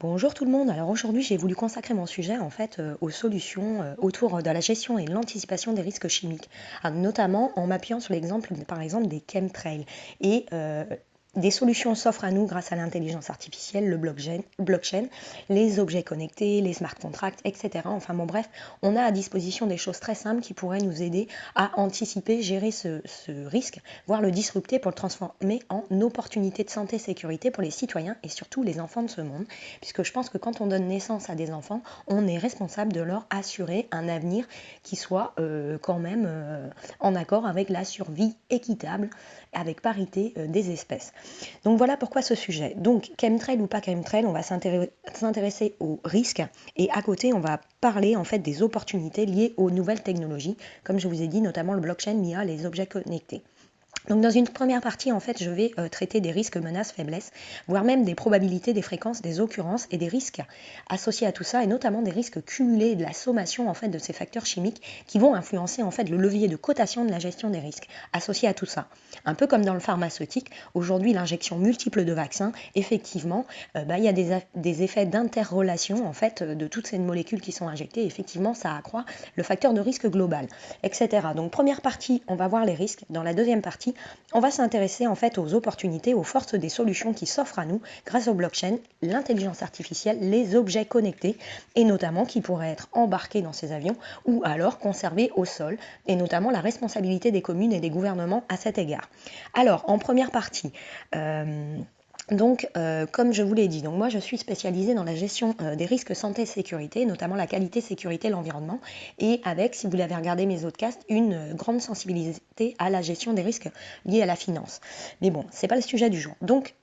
Bonjour tout le monde, alors aujourd'hui j'ai voulu consacrer mon sujet aux solutions autour de la gestion et l'anticipation des risques chimiques, notamment en m'appuyant sur l'exemple par exemple des chemtrails et des solutions s'offrent à nous grâce à l'intelligence artificielle, le blockchain, les objets connectés, les smart contracts, etc. Enfin bon bref, on a à disposition des choses très simples qui pourraient nous aider à anticiper, gérer ce risque, voire le disrupter pour le transformer en opportunité de santé et sécurité pour les citoyens et surtout les enfants de ce monde, puisque je pense que quand on donne naissance à des enfants, on est responsable de leur assurer un avenir qui soit quand même en accord avec la survie équitable, avec parité des espèces. Donc voilà pourquoi ce sujet. Donc chemtrail ou pas chemtrail, on va s'intéresser aux risques et à côté on va parler en fait des opportunités liées aux nouvelles technologies, comme je vous ai dit, notamment le blockchain, l'IA, les objets connectés. Donc dans une première partie, en fait, je vais traiter des risques, menaces, faiblesses, voire même des probabilités, des fréquences, des occurrences et des risques associés à tout ça, et notamment des risques cumulés de la sommation en fait de ces facteurs chimiques qui vont influencer en fait le levier de cotation de la gestion des risques associés à tout ça. Un peu comme dans le pharmaceutique, aujourd'hui l'injection multiple de vaccins, effectivement, il y a des effets d'interrelation en fait de toutes ces molécules qui sont injectées. Et effectivement, ça accroît le facteur de risque global, etc. Donc première partie, on va voir les risques. Dans la deuxième partie, on va s'intéresser en fait aux opportunités, aux forces des solutions qui s'offrent à nous grâce au blockchain, l'intelligence artificielle, les objets connectés et notamment qui pourraient être embarqués dans ces avions ou alors conservés au sol et notamment la responsabilité des communes et des gouvernements à cet égard. Alors en première partie, comme je vous l'ai dit, donc moi je suis spécialisée dans la gestion des risques santé et sécurité, notamment la qualité, sécurité, l'environnement, et avec, si vous l'avez regardé mes autres casts, une grande sensibilité à la gestion des risques liés à la finance. Mais bon, c'est pas le sujet du jour. Donc,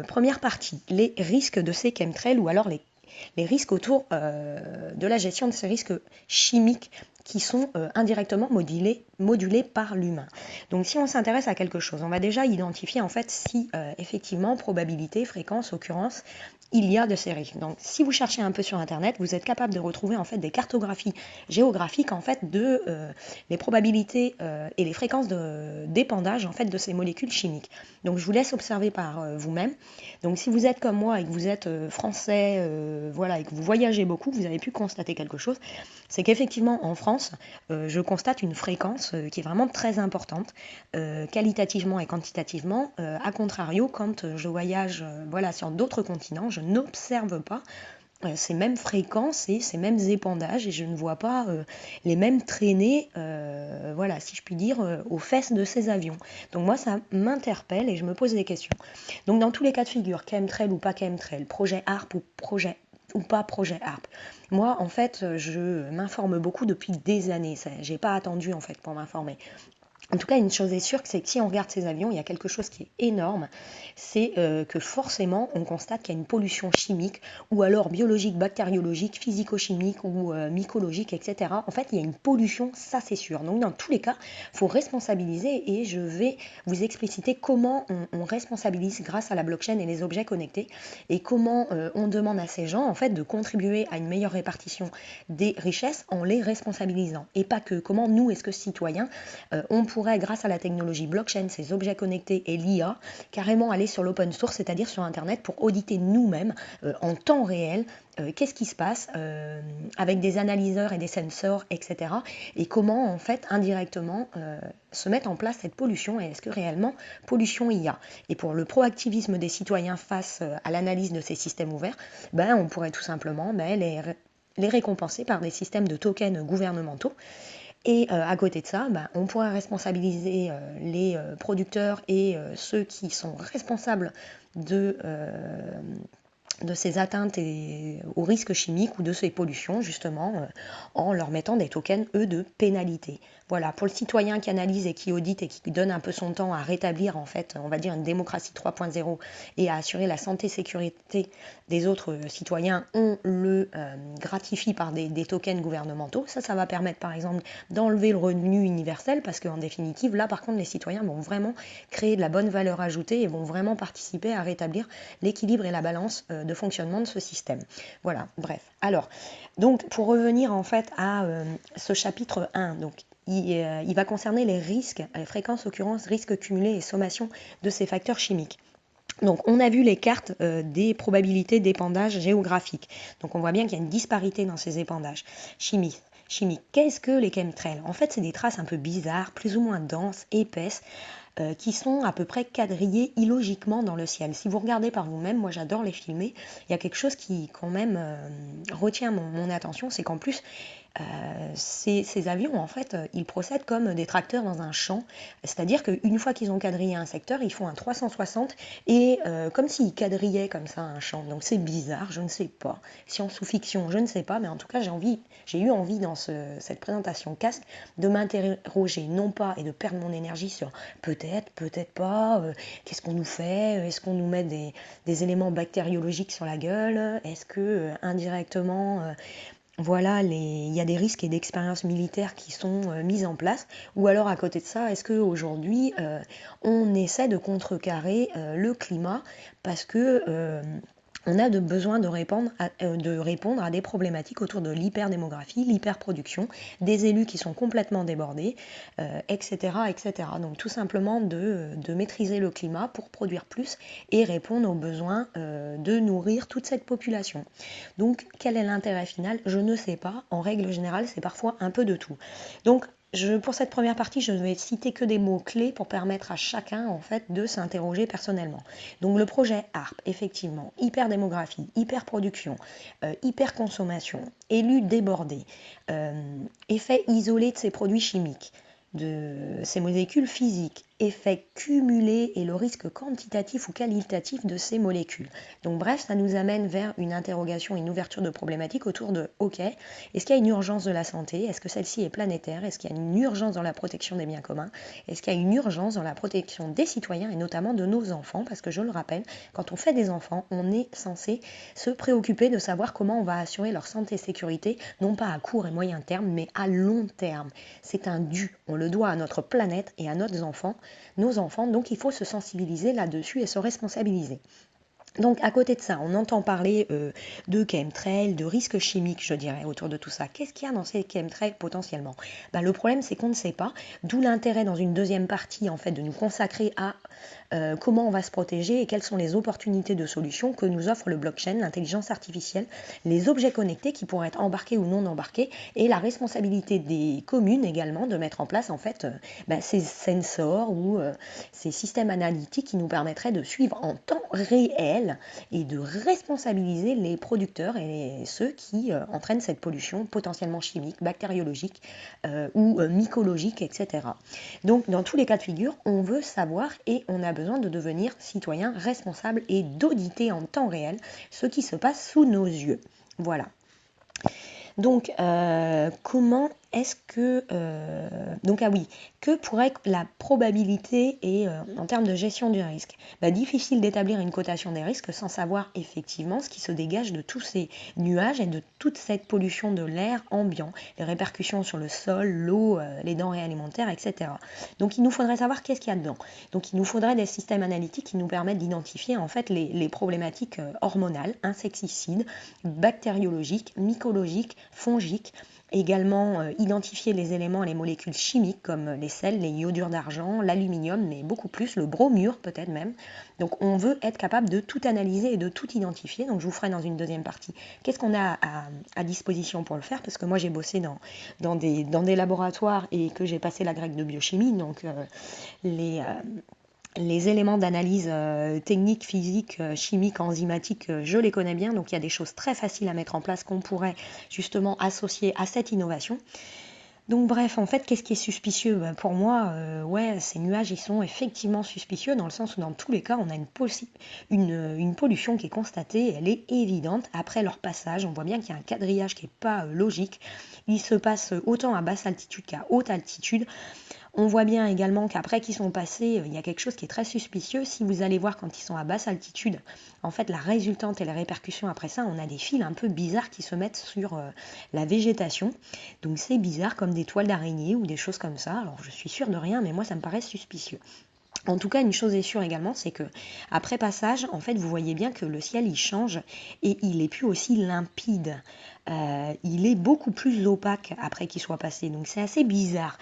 première partie, les risques de ces chemtrails ou alors les risques autour de la gestion de ces risques chimiques qui sont indirectement modulés par l'humain. Donc si on s'intéresse à quelque chose, on va déjà identifier en fait si effectivement probabilité, fréquence, occurrence, il y a de ces risques. Donc si vous cherchez un peu sur internet, vous êtes capable de retrouver en fait des cartographies géographiques en fait de les probabilités et les fréquences d'épandage en fait de ces molécules chimiques. Donc je vous laisse observer par vous-même. Donc si vous êtes comme moi et que vous êtes français, voilà, et que vous voyagez beaucoup, vous avez pu constater quelque chose, c'est qu'effectivement en France, je constate une fréquence qui est vraiment très importante, qualitativement et quantitativement. A contrario, quand je voyage voilà, sur d'autres continents, je n'observe pas ces mêmes fréquences et ces mêmes épandages et je ne vois pas les mêmes traînées, voilà, si je puis dire, aux fesses de ces avions. Donc moi, ça m'interpelle et je me pose des questions. Donc dans tous les cas de figure, chemtrail ou pas chemtrail, projet ARP ou pas projet ARP. Moi, en fait, je m'informe beaucoup depuis des années. J'ai pas attendu en fait pour m'informer. En tout cas, une chose est sûre, c'est que si on regarde ces avions, il y a quelque chose qui est énorme, c'est que forcément, on constate qu'il y a une pollution chimique, ou alors biologique, bactériologique, physico-chimique ou mycologique, etc. En fait, il y a une pollution, ça c'est sûr. Donc, dans tous les cas, il faut responsabiliser et je vais vous expliciter comment on responsabilise grâce à la blockchain et les objets connectés et comment on demande à ces gens, en fait, de contribuer à une meilleure répartition des richesses en les responsabilisant. Et pas que comment nous, est-ce que citoyens, on pourrait, grâce à la technologie blockchain, ces objets connectés et l'IA, carrément aller sur l'open source, c'est-à-dire sur Internet, pour auditer nous-mêmes en temps réel qu'est-ce qui se passe avec des analyseurs et des sensors, etc. Et comment, en fait, indirectement, se mettre en place cette pollution et est-ce que réellement pollution il y a. Et pour le proactivisme des citoyens face à l'analyse de ces systèmes ouverts, on pourrait tout simplement les récompenser par des systèmes de tokens gouvernementaux. Et à côté de ça, on pourrait responsabiliser les producteurs et ceux qui sont responsables de, de ces atteintes aux risques chimiques ou de ces pollutions, justement, en leur mettant des tokens, eux, de pénalité. Voilà, pour le citoyen qui analyse et qui audite et qui donne un peu son temps à rétablir, en fait, on va dire une démocratie 3.0 et à assurer la santé et sécurité des autres citoyens, on le gratifie par des tokens gouvernementaux. Ça va permettre, par exemple, d'enlever le revenu universel, parce qu'en définitive, là, par contre, les citoyens vont vraiment créer de la bonne valeur ajoutée et vont vraiment participer à rétablir l'équilibre et la balance de fonctionnement de ce système. Voilà, bref. Alors, donc, pour revenir en fait à ce chapitre 1, donc, il va concerner les risques, les fréquences, occurrences, risques cumulés et sommations de ces facteurs chimiques. Donc on a vu les cartes des probabilités d'épandage géographique. Donc on voit bien qu'il y a une disparité dans ces épandages chimiques. Qu'est-ce que les chemtrails? En fait, c'est des traces un peu bizarres, plus ou moins denses, épaisses, qui sont à peu près quadrillées illogiquement dans le ciel. Si vous regardez par vous-même, moi j'adore les filmer, il y a quelque chose qui quand même retient mon attention, c'est qu'en plus, ces avions, en fait, ils procèdent comme des tracteurs dans un champ, c'est-à-dire qu'une fois qu'ils ont quadrillé un secteur, ils font un 360 et comme s'ils quadrillaient comme ça un champ. Donc c'est bizarre, je ne sais pas. Science ou fiction, je ne sais pas, mais en tout cas, j'ai eu envie dans cette présentation cast de m'interroger, non pas et de perdre mon énergie sur peut-être, peut-être pas, qu'est-ce qu'on nous fait, est-ce qu'on nous met des éléments bactériologiques sur la gueule, est-ce que indirectement voilà, il y a des risques et d'expériences militaires qui sont mises en place. Ou alors à côté de ça, est-ce qu'aujourd'hui, on essaie de contrecarrer le climat parce que on a besoin de répondre à des problématiques autour de l'hyperdémographie, l'hyperproduction, des élus qui sont complètement débordés, etc., etc. Donc tout simplement de maîtriser le climat pour produire plus et répondre aux besoins de nourrir toute cette population. Donc quel est l'intérêt final? Je ne sais pas. En règle générale, c'est parfois un peu de tout. Donc pour cette première partie, je ne vais citer que des mots-clés pour permettre à chacun en fait, de s'interroger personnellement. Donc le projet HARP, effectivement, hyperdémographie, hyperproduction, hyperconsommation, élus débordés, effet isolé de ces produits chimiques, de ces molécules physiques, effet cumulé et le risque quantitatif ou qualitatif de ces molécules. Donc bref, ça nous amène vers une interrogation, une ouverture de problématiques autour de, ok, est-ce qu'il y a une urgence de la santé? Est-ce que celle-ci est planétaire? Est-ce qu'il y a une urgence dans la protection des biens communs? Est-ce qu'il y a une urgence dans la protection des citoyens et notamment de nos enfants? Parce que je le rappelle, quand on fait des enfants, on est censé se préoccuper de savoir comment on va assurer leur santé et sécurité, non pas à court et moyen terme, mais à long terme. C'est un dû, on le doit à notre planète et à nos enfants, donc il faut se sensibiliser là-dessus et se responsabiliser. Donc à côté de ça, on entend parler de chemtrails, de risques chimiques, je dirais, autour de tout ça. Qu'est-ce qu'il y a dans ces chemtrails potentiellement? Le problème, c'est qu'on ne sait pas, d'où l'intérêt dans une deuxième partie, en fait, de nous consacrer à comment on va se protéger et quelles sont les opportunités de solutions que nous offre le blockchain, l'intelligence artificielle, les objets connectés qui pourraient être embarqués ou non embarqués, et la responsabilité des communes également de mettre en place en fait ces sensors ou ces systèmes analytiques qui nous permettraient de suivre en temps réel et de responsabiliser les producteurs et ceux qui entraînent cette pollution potentiellement chimique, bactériologique ou mycologique, etc. Donc dans tous les cas de figure, on veut savoir et on a besoin de devenir citoyen responsable et d'auditer en temps réel ce qui se passe sous nos yeux. Voilà. Donc, comment est-ce que... donc, ah oui, que pourrait être la probabilité et en termes de gestion du risque? Difficile d'établir une cotation des risques sans savoir effectivement ce qui se dégage de tous ces nuages et de toute cette pollution de l'air ambiant, les répercussions sur le sol, l'eau, les denrées alimentaires, etc. Donc, il nous faudrait savoir qu'est-ce qu'il y a dedans. Donc, il nous faudrait des systèmes analytiques qui nous permettent d'identifier en fait les problématiques hormonales, insecticides, bactériologiques, mycologiques, fongiques, également identifier les éléments et les molécules chimiques comme les sels, les iodures d'argent, l'aluminium, mais beaucoup plus, le bromure peut-être même. Donc on veut être capable de tout analyser et de tout identifier, donc je vous ferai dans une deuxième partie. Qu'est-ce qu'on a à disposition pour le faire? Parce que moi j'ai bossé dans des laboratoires et que j'ai passé la grecque de biochimie, donc les éléments d'analyse technique, physique, chimique, enzymatique, je les connais bien, donc il y a des choses très faciles à mettre en place qu'on pourrait justement associer à cette innovation. Donc bref, en fait, qu'est-ce qui est suspicieux? Pour moi, ouais, ces nuages, ils sont effectivement suspicieux dans le sens où dans tous les cas, on a une pollution qui est constatée, elle est évidente. Après leur passage, on voit bien qu'il y a un quadrillage qui n'est pas logique. Il se passe autant à basse altitude qu'à haute altitude. On voit bien également qu'après qu'ils sont passés, il y a quelque chose qui est très suspicieux. Si vous allez voir quand ils sont à basse altitude, en fait, la résultante et les répercussions après ça, on a des fils un peu bizarres qui se mettent sur la végétation. Donc c'est bizarre, comme des toiles d'araignée ou des choses comme ça. Alors je suis sûre de rien, mais moi ça me paraît suspicieux. En tout cas, une chose est sûre également, c'est que après passage, en fait, vous voyez bien que le ciel il change et il est plus aussi limpide. il est beaucoup plus opaque après qu'il soit passé. Donc c'est assez bizarre.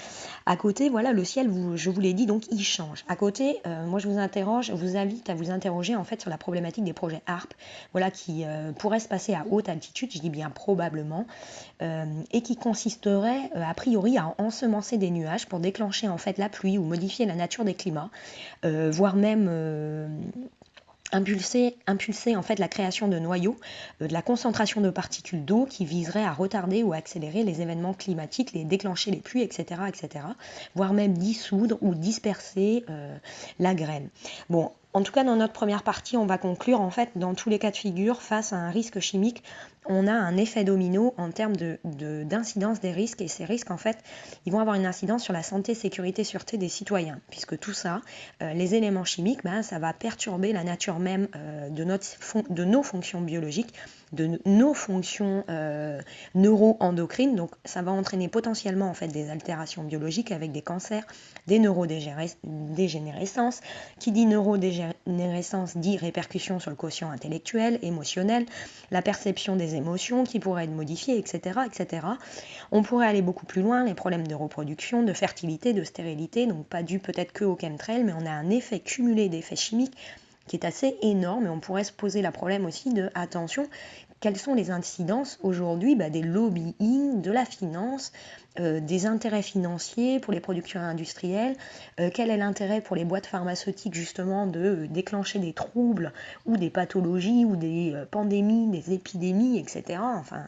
À côté, voilà, le ciel, je vous l'ai dit, donc il change. À côté, moi je vous invite à vous interroger en fait sur la problématique des projets HARP, voilà, qui pourraient se passer à haute altitude, je dis bien probablement, et qui consisterait a priori à ensemencer des nuages pour déclencher en fait la pluie ou modifier la nature des climats, voire même impulser en fait la création de noyaux, de la concentration de particules d'eau qui viserait à retarder ou à accélérer les événements climatiques, les déclencher les pluies, etc., voire même dissoudre ou disperser la graine. Bon, en tout cas, dans notre première partie, on va conclure, en fait, dans tous les cas de figure, face à un risque chimique, on a un effet domino en termes d'incidence des risques, et ces risques, en fait, ils vont avoir une incidence sur la santé, sécurité, sûreté des citoyens, puisque tout ça, les éléments chimiques, ça va perturber la nature même de nos fonctions biologiques, de nos fonctions neuro-endocrines, donc ça va entraîner potentiellement en fait des altérations biologiques avec des cancers, des neurodégénérescences. Qui dit neurodégénérescence dit répercussions sur le quotient intellectuel, émotionnel, la perception des émotions qui pourraient être modifiées, etc. On pourrait aller beaucoup plus loin, les problèmes de reproduction, de fertilité, de stérilité, donc pas dû peut-être que au chemtrail, mais on a un effet cumulé d'effets chimiques qui est assez énorme, et on pourrait se poser le problème aussi de, attention, quelles sont les incidences aujourd'hui des lobbying, de la finance, des intérêts financiers pour les productions industrielles, quel est l'intérêt pour les boîtes pharmaceutiques justement de déclencher des troubles ou des pathologies ou des pandémies, des épidémies, etc. Enfin,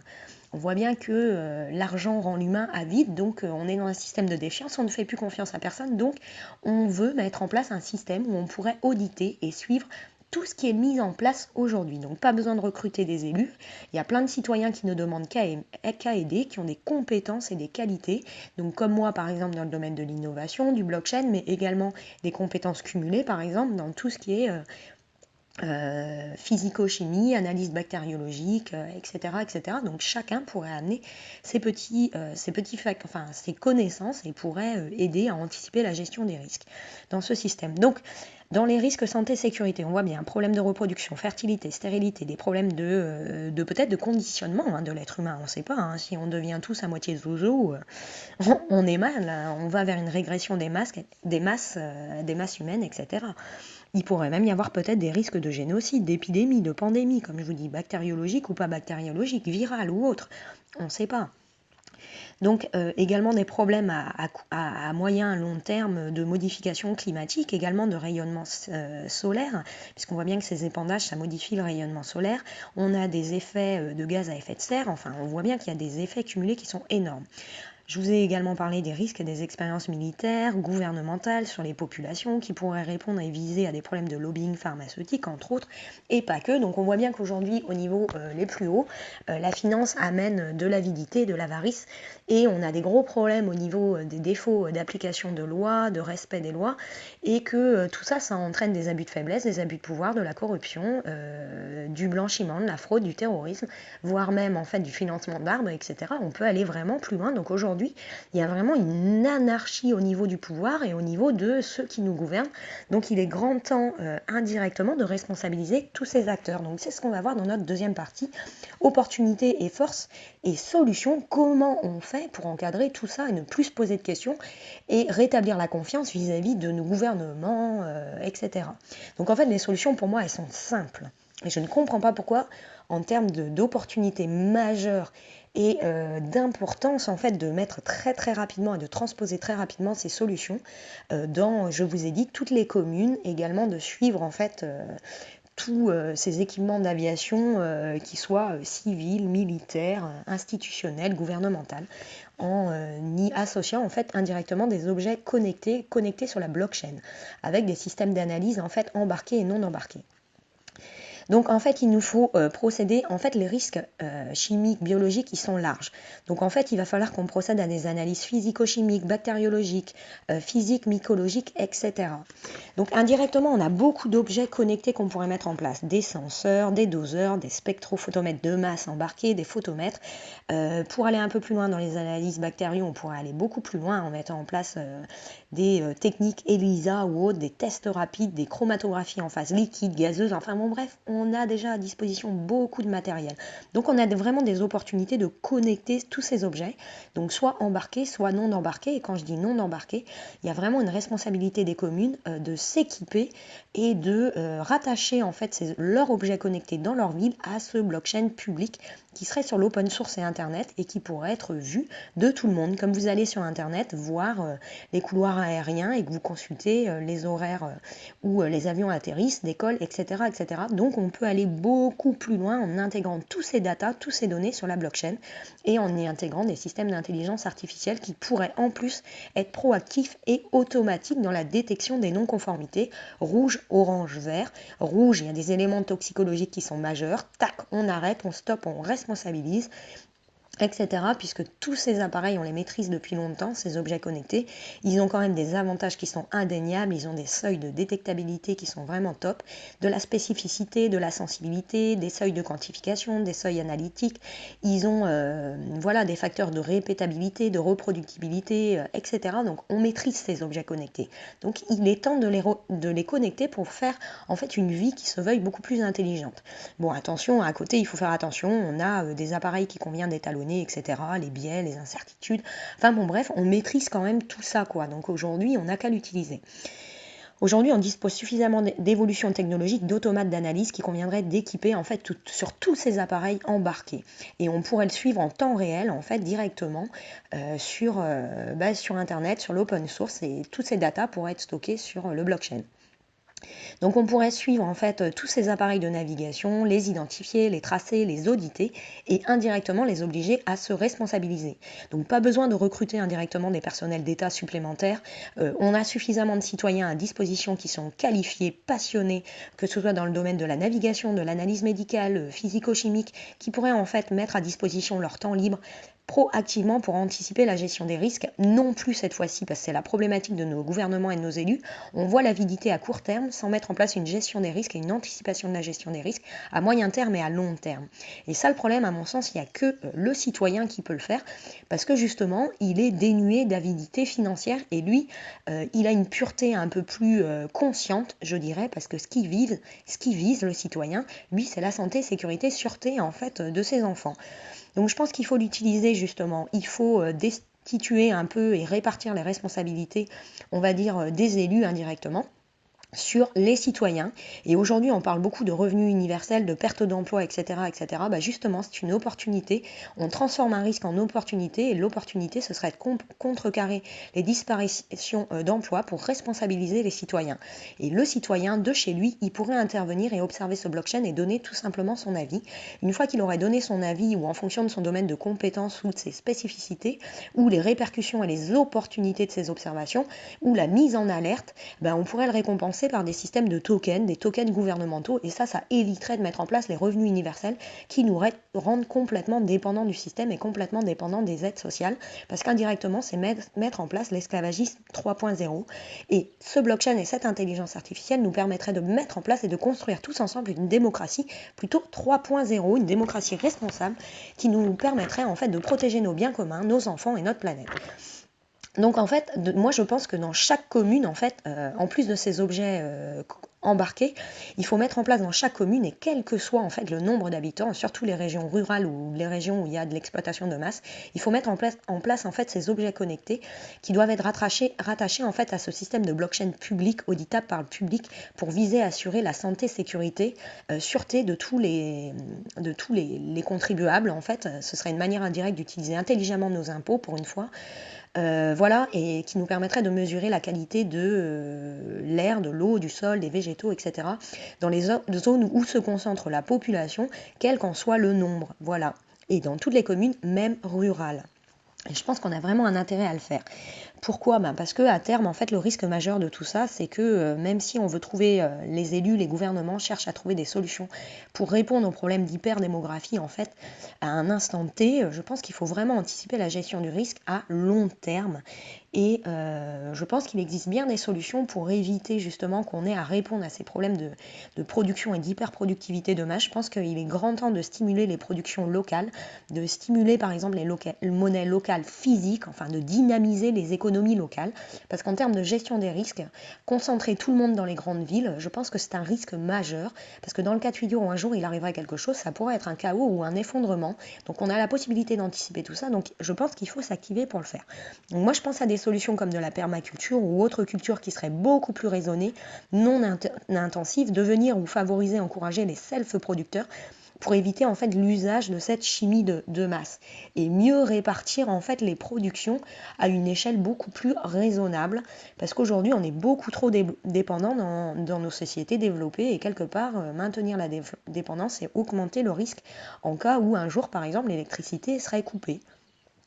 on voit bien que l'argent rend l'humain avide, donc on est dans un système de défiance, on ne fait plus confiance à personne, donc on veut mettre en place un système où on pourrait auditer et suivre tout ce qui est mis en place aujourd'hui. Donc pas besoin de recruter des élus, il y a plein de citoyens qui ne demandent qu'à aider, qui ont des compétences et des qualités, donc comme moi par exemple dans le domaine de l'innovation, du blockchain, mais également des compétences cumulées par exemple dans tout ce qui est physico-chimie, analyse bactériologique, etc. Donc chacun pourrait amener ses connaissances et pourrait aider à anticiper la gestion des risques dans ce système. Donc dans les risques santé-sécurité, on voit bien un problème de reproduction, fertilité, stérilité, des problèmes peut-être de conditionnement de l'être humain. On ne sait pas, si on devient tous à moitié zozo, on est mal, on va vers une régression des masses humaines, etc. Il pourrait même y avoir peut-être des risques de génocide, d'épidémie, de pandémie, comme je vous dis, bactériologique ou pas bactériologique, virale ou autre. On ne sait pas. Donc également des problèmes à moyen et long terme de modification climatique, également de rayonnement solaire, puisqu'on voit bien que ces épandages, ça modifie le rayonnement solaire. On a des effets de gaz à effet de serre, enfin on voit bien qu'il y a des effets cumulés qui sont énormes. Je vous ai également parlé des risques et des expériences militaires, gouvernementales sur les populations qui pourraient répondre et viser à des problèmes de lobbying pharmaceutique, entre autres, et pas que. Donc on voit bien qu'aujourd'hui, au niveau les plus hauts, la finance amène de l'avidité, de l'avarice, et on a des gros problèmes au niveau des défauts d'application de lois, de respect des lois, et que tout ça, ça entraîne des abus de faiblesse, des abus de pouvoir, de la corruption, du blanchiment, de la fraude, du terrorisme, voire même en fait du financement d'armes, etc. On peut aller vraiment plus loin. Donc aujourd'hui, il y a vraiment une anarchie au niveau du pouvoir et au niveau de ceux qui nous gouvernent. Donc il est grand temps indirectement de responsabiliser tous ces acteurs. Donc c'est ce qu'on va voir dans notre deuxième partie. Opportunités et forces et solutions. Comment on fait pour encadrer tout ça et ne plus se poser de questions et rétablir la confiance vis-à-vis de nos gouvernements, etc. Donc en fait, les solutions pour moi, elles sont simples. Et je ne comprends pas pourquoi, en termes d'opportunités majeures et d'importance en fait de mettre très très rapidement et de transposer très rapidement ces solutions dans, je vous ai dit, toutes les communes, également de suivre en fait tous ces équipements d'aviation qui soient civils, militaires, institutionnels, gouvernementaux, en y associant en fait indirectement des objets connectés sur la blockchain, avec des systèmes d'analyse en fait embarqués et non embarqués. Donc en fait, il nous faut procéder, en fait les risques chimiques, biologiques, ils sont larges. Donc en fait, il va falloir qu'on procède à des analyses physico-chimiques, bactériologiques, physiques, mycologiques, etc. Donc indirectement, on a beaucoup d'objets connectés qu'on pourrait mettre en place. Des senseurs, des doseurs, des spectrophotomètres de masse embarqués, des photomètres. Pour aller un peu plus loin dans les analyses bactériaux, on pourrait aller beaucoup plus loin en mettant en place des techniques ELISA ou autres, des tests rapides, des chromatographies en phase liquide, gazeuse, enfin bon bref, on a déjà à disposition beaucoup de matériel. Donc on a vraiment des opportunités de connecter tous ces objets, donc soit embarqués, soit non embarqués. Et quand je dis non embarqués, il y a vraiment une responsabilité des communes de s'équiper et de rattacher en fait leurs objets connectés dans leur ville à ce blockchain public qui serait sur l'open source et Internet et qui pourrait être vu de tout le monde. Comme vous allez sur Internet voir les couloirs aériens et que vous consultez les horaires où les avions atterrissent, décollent, etc., etc. Donc on peut aller beaucoup plus loin en intégrant tous ces datas, tous ces données sur la blockchain et en y intégrant des systèmes d'intelligence artificielle qui pourraient en plus être proactifs et automatiques dans la détection des non-conformités. Rouge, orange, vert. Rouge, il y a des éléments toxicologiques qui sont majeurs. Tac, on arrête, on stoppe, on responsabilise, etc. Puisque tous ces appareils, on les maîtrise depuis longtemps, ces objets connectés, ils ont quand même des avantages qui sont indéniables, ils ont des seuils de détectabilité qui sont vraiment top, de la spécificité, de la sensibilité, des seuils de quantification, des seuils analytiques, ils ont voilà, des facteurs de répétabilité, de reproductibilité, etc. Donc on maîtrise ces objets connectés. Donc il est temps de les connecter pour faire en fait une vie qui se veuille beaucoup plus intelligente. Bon, attention, à côté, il faut faire attention, on a des appareils qui convient d'étalonner, etc., les biais, les incertitudes, enfin bon bref, on maîtrise quand même tout ça, quoi. Donc aujourd'hui, on n'a qu'à l'utiliser. Aujourd'hui, on dispose suffisamment d'évolution technologique, d'automates d'analyse qui conviendrait d'équiper en fait sur tous ces appareils embarqués. Et on pourrait le suivre en temps réel, en fait, directement sur Internet, sur l'open source, et toutes ces datas pourraient être stockées sur le blockchain. Donc on pourrait suivre en fait tous ces appareils de navigation, les identifier, les tracer, les auditer et indirectement les obliger à se responsabiliser. Donc pas besoin de recruter indirectement des personnels d'État supplémentaires. On a suffisamment de citoyens à disposition qui sont qualifiés, passionnés, que ce soit dans le domaine de la navigation, de l'analyse médicale, physico-chimique, qui pourraient en fait mettre à disposition leur temps libre proactivement pour anticiper la gestion des risques, non plus cette fois-ci, parce que c'est la problématique de nos gouvernements et de nos élus. On voit l'avidité à court terme sans mettre en place une gestion des risques et une anticipation de la gestion des risques à moyen terme et à long terme. Et ça, le problème, à mon sens, il n'y a que le citoyen qui peut le faire, parce que justement, il est dénué d'avidité financière et lui, il a une pureté un peu plus consciente, je dirais, parce que ce qui vise le citoyen, lui, c'est la santé, sécurité, sûreté, en fait, de ses enfants. Donc je pense qu'il faut l'utiliser justement, il faut destituer un peu et répartir les responsabilités, on va dire, des élus indirectement sur les citoyens. Et aujourd'hui, on parle beaucoup de revenus universels, de perte d'emploi, etc. etc. Bah justement, c'est une opportunité. On transforme un risque en opportunité et l'opportunité, ce serait de contrecarrer les disparitions d'emplois pour responsabiliser les citoyens. Et le citoyen, de chez lui, il pourrait intervenir et observer ce blockchain et donner tout simplement son avis. Une fois qu'il aurait donné son avis ou en fonction de son domaine de compétence ou de ses spécificités, ou les répercussions et les opportunités de ses observations, ou la mise en alerte, ben on pourrait le récompenser par des systèmes de tokens, des tokens gouvernementaux, et ça éviterait de mettre en place les revenus universels qui nous rendent complètement dépendants du système et complètement dépendants des aides sociales, parce qu'indirectement, c'est mettre en place l'esclavagisme 3.0. Et ce blockchain et cette intelligence artificielle nous permettraient de mettre en place et de construire tous ensemble une démocratie plutôt 3.0, une démocratie responsable qui nous permettrait en fait de protéger nos biens communs, nos enfants et notre planète. Donc en fait, moi je pense que dans chaque commune, en fait, en plus de ces objets embarqués, il faut mettre en place dans chaque commune, et quel que soit en fait le nombre d'habitants, surtout les régions rurales ou les régions où il y a de l'exploitation de masse, il faut mettre en place en fait ces objets connectés qui doivent être rattachés en fait à ce système de blockchain public, auditable par le public, pour viser à assurer la santé, sécurité, sûreté de tous les contribuables. En fait, ce serait une manière indirecte d'utiliser intelligemment nos impôts pour une fois. Voilà, et qui nous permettrait de mesurer la qualité de l'air, de l'eau, du sol, des végétaux, etc. dans les zones où se concentre la population, quel qu'en soit le nombre. Voilà. Et dans toutes les communes, même rurales. Et je pense qu'on a vraiment un intérêt à le faire. Pourquoi? Parce qu'à terme, en fait, le risque majeur de tout ça, c'est que même si on veut trouver, les élus, les gouvernements cherchent à trouver des solutions pour répondre aux problèmes d'hyperdémographie, en fait, à un instant T, je pense qu'il faut vraiment anticiper la gestion du risque à long terme. Et je pense qu'il existe bien des solutions pour éviter justement qu'on ait à répondre à ces problèmes de production et d'hyperproductivité de masse. Je pense qu'il est grand temps de stimuler les productions locales, de stimuler par exemple les monnaies locales physiques, enfin de dynamiser les économies l'économie locale, parce qu'en termes de gestion des risques, concentrer tout le monde dans les grandes villes, je pense que c'est un risque majeur, parce que dans le cas de figure où un jour il arriverait quelque chose, ça pourrait être un chaos ou un effondrement. Donc on a la possibilité d'anticiper tout ça, donc je pense qu'il faut s'activer pour le faire. Donc moi je pense à des solutions comme de la permaculture ou autres cultures qui seraient beaucoup plus raisonnées, non intensives, devenir ou favoriser, encourager les self-producteurs pour éviter en fait l'usage de cette chimie de masse et mieux répartir en fait les productions à une échelle beaucoup plus raisonnable, parce qu'aujourd'hui on est beaucoup trop dépendant dans nos sociétés développées, et quelque part maintenir la dépendance et augmenter le risque en cas où un jour par exemple l'électricité serait coupée.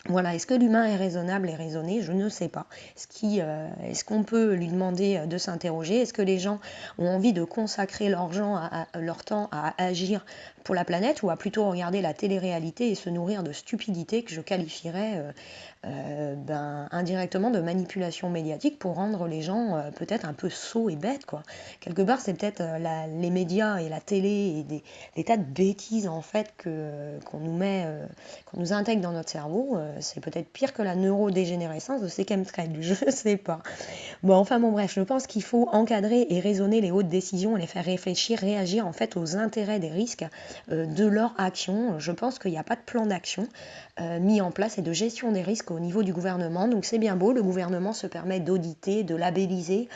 Voilà, est-ce que l'humain est raisonnable et raisonné? Je ne sais pas. Est-ce qu'on peut lui demander de s'interroger? Est-ce que les gens ont envie de consacrer leur temps à agir pour la planète, ou à plutôt regarder la télé-réalité et se nourrir de stupidité que je qualifierais indirectement de manipulation médiatique pour rendre les gens peut-être un peu sots et bêtes, quoi. Quelque part, c'est peut-être les médias et la télé et des tas de bêtises en fait qu'on nous intègre dans notre cerveau. C'est peut-être pire que la neurodégénérescence de ces chemtrails, je sais pas. Bon, bref, je pense qu'il faut encadrer et raisonner les hautes décisions et les faire réfléchir, réagir en fait aux intérêts des risques de leur action. Je pense qu'il n'y a pas de plan d'action mis en place et de gestion des risques au niveau du gouvernement. Donc c'est bien beau, le gouvernement se permet d'auditer, de labelliser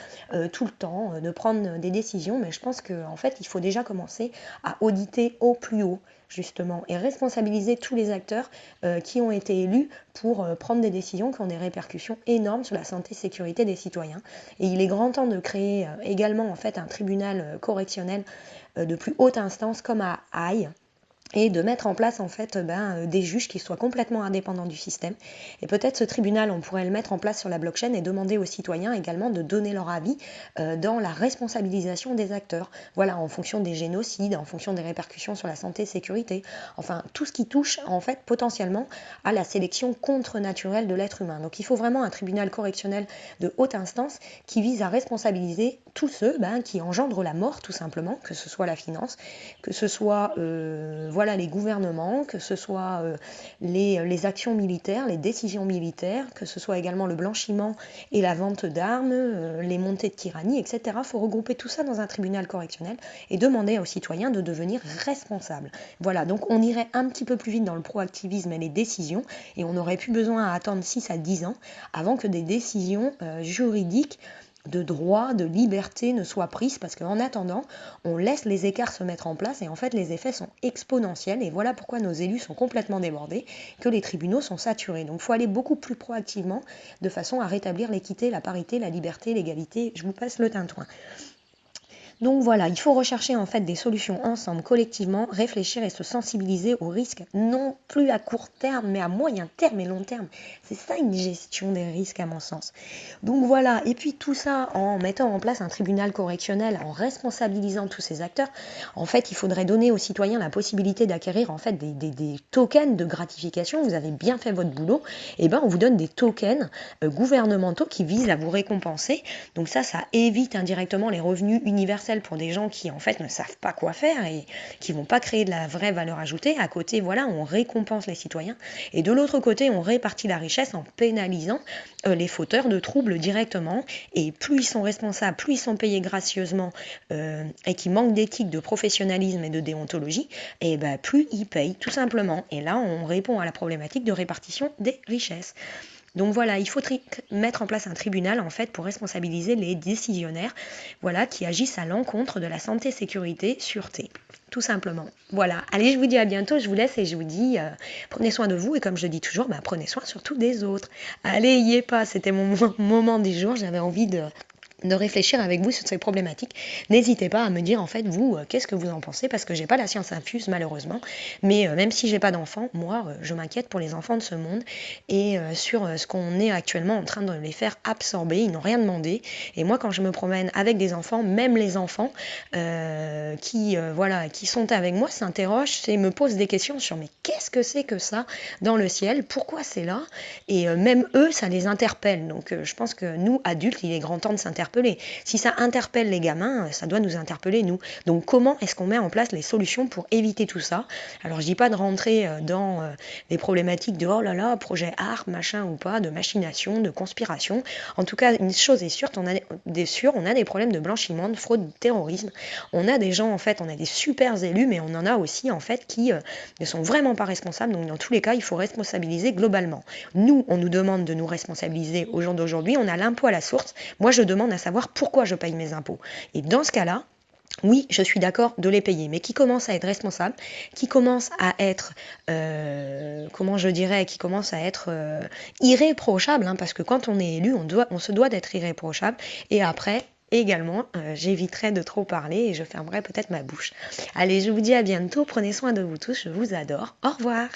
tout le temps, de prendre des décisions, mais je pense qu'en fait, il faut déjà commencer à auditer au plus haut, justement, et responsabiliser tous les acteurs qui ont été élus pour prendre des décisions qui ont des répercussions énormes sur la santé et sécurité des citoyens. Et il est grand temps de créer également en fait un tribunal correctionnel de plus haute instance comme à Haye, et de mettre en place en fait des juges qui soient complètement indépendants du système. Et peut-être ce tribunal, on pourrait le mettre en place sur la blockchain et demander aux citoyens également de donner leur avis dans la responsabilisation des acteurs. Voilà, en fonction des génocides, en fonction des répercussions sur la santé et sécurité, enfin tout ce qui touche en fait potentiellement à la sélection contre-naturelle de l'être humain. Donc il faut vraiment un tribunal correctionnel de haute instance qui vise à responsabiliser tous ceux qui engendrent la mort, tout simplement, que ce soit la finance, que ce soit les gouvernements, que ce soit les actions militaires, les décisions militaires, que ce soit également le blanchiment et la vente d'armes, les montées de tyrannie, etc. Il faut regrouper tout ça dans un tribunal correctionnel et demander aux citoyens de devenir responsables. Voilà, donc on irait un petit peu plus vite dans le proactivisme et les décisions, et on n'aurait plus besoin à attendre 6 à 10 ans avant que des décisions juridiques de droit, de liberté ne soient prises, parce qu'en attendant, on laisse les écarts se mettre en place et en fait les effets sont exponentiels, et voilà pourquoi nos élus sont complètement débordés, que les tribunaux sont saturés. Donc il faut aller beaucoup plus proactivement de façon à rétablir l'équité, la parité, la liberté, l'égalité. Je vous passe le tintouin. Donc voilà, il faut rechercher en fait des solutions ensemble, collectivement, réfléchir et se sensibiliser aux risques, non plus à court terme, mais à moyen terme et long terme. C'est ça une gestion des risques à mon sens. Donc voilà, et puis tout ça en mettant en place un tribunal correctionnel, en responsabilisant tous ces acteurs. En fait, il faudrait donner aux citoyens la possibilité d'acquérir en fait des tokens de gratification. Vous avez bien fait votre boulot, et on vous donne des tokens gouvernementaux qui visent à vous récompenser. Donc ça évite indirectement les revenus universels pour des gens qui en fait ne savent pas quoi faire et qui vont pas créer de la vraie valeur ajoutée. À côté, voilà, on récompense les citoyens, et de l'autre côté, on répartit la richesse en pénalisant les fauteurs de troubles directement. Et plus ils sont responsables, plus ils sont payés gracieusement et qui manquent d'éthique, de professionnalisme et de déontologie, et plus ils payent tout simplement. Et là, on répond à la problématique de répartition des richesses. Donc voilà, il faut mettre en place un tribunal en fait pour responsabiliser les décisionnaires, voilà, qui agissent à l'encontre de la santé, sécurité, sûreté, tout simplement. Voilà, allez, je vous dis à bientôt, je vous laisse et je vous dis prenez soin de vous, et comme je dis toujours, prenez soin surtout des autres. Allez, y est pas, c'était mon moment du jour, j'avais envie de réfléchir avec vous sur ces problématiques. N'hésitez pas à me dire en fait vous qu'est-ce que vous en pensez, parce que j'ai pas la science infuse malheureusement, mais même si j'ai pas d'enfants, moi je m'inquiète pour les enfants de ce monde et sur ce qu'on est actuellement en train de les faire absorber. Ils n'ont rien demandé, et moi quand je me promène avec des enfants, même les enfants qui sont avec moi s'interrogent et me posent des questions sur mais qu'est-ce que c'est que ça dans le ciel, pourquoi c'est là, et même eux ça les interpelle. Donc je pense que nous adultes il est grand temps de s'interpeller interpeller. Si ça interpelle les gamins, ça doit nous interpeller nous. Donc comment est-ce qu'on met en place les solutions pour éviter tout ça? Alors je dis pas de rentrer dans les problématiques de oh là là, projet art, machin ou pas, de machination, de conspiration. En tout cas, une chose est sûre, on a des problèmes de blanchiment, de fraude, de terrorisme. On a des gens, en fait, on a des super élus, mais on en a aussi, en fait, qui ne sont vraiment pas responsables. Donc dans tous les cas, il faut responsabiliser globalement. Nous, on nous demande de nous responsabiliser au jour d'aujourd'hui. On a l'impôt à la source. Moi, je demande à savoir pourquoi je paye mes impôts. Et dans ce cas-là, oui, je suis d'accord de les payer, mais qui commence à être responsable, qui commence à être, comment je dirais, qui commence à être irréprochable, hein, parce que quand on est élu, on se doit d'être irréprochable. Et après, également, j'éviterai de trop parler et je fermerai peut-être ma bouche. Allez, je vous dis à bientôt, prenez soin de vous tous, je vous adore, au revoir.